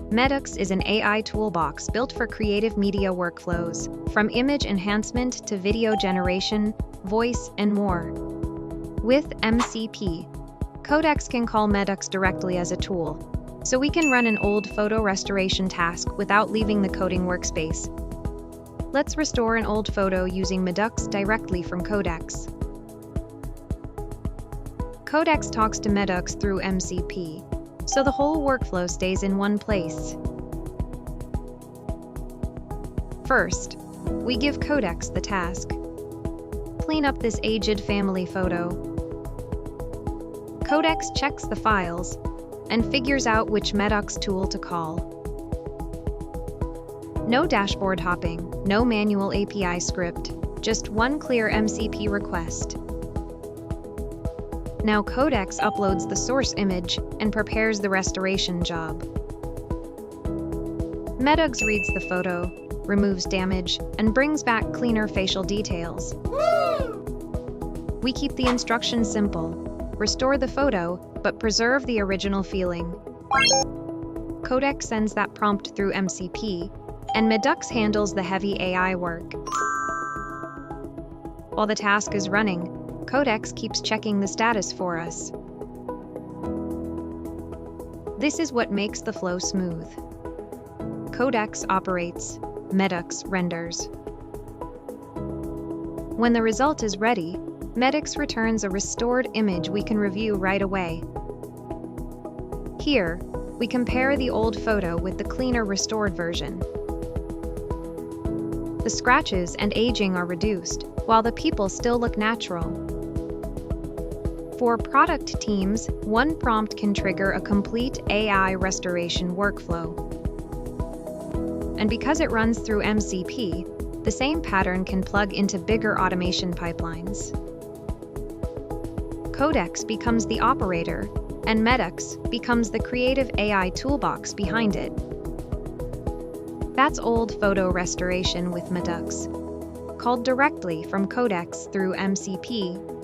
Medux is an AI toolbox built for creative media workflows, from image enhancement to video generation, voice, and more. With MCP, Codex can call Medux directly as a tool, so we can run an old photo restoration task without leaving the coding workspace. Let's restore an old photo using Medux directly from Codex. Codex talks to Medux through MCP, so the whole workflow stays in one place. First, we give Codex the task. Clean up this aged family photo. Codex checks the files and figures out which Medux tool to call. No dashboard hopping, no manual API script, just one clear MCP request. Now Codex uploads the source image and prepares the restoration job. Medux reads the photo, removes damage, and brings back cleaner facial details. We keep the instructions simple. Restore the photo, but preserve the original feeling. Codex sends that prompt through MCP, and Medux handles the heavy AI work. While the task is running, Codex keeps checking the status for us. This is what makes the flow smooth. Codex operates, Medux renders. When the result is ready, Medux returns a restored image we can review right away. Here, we compare the old photo with the cleaner restored version. The scratches and aging are reduced, while the people still look natural. For product teams, one prompt can trigger a complete AI restoration workflow. And because it runs through MCP, the same pattern can plug into bigger automation pipelines. Codex becomes the operator, and Medux becomes the creative AI toolbox behind it. That's old photo restoration with Medux, called directly from Codex through MCP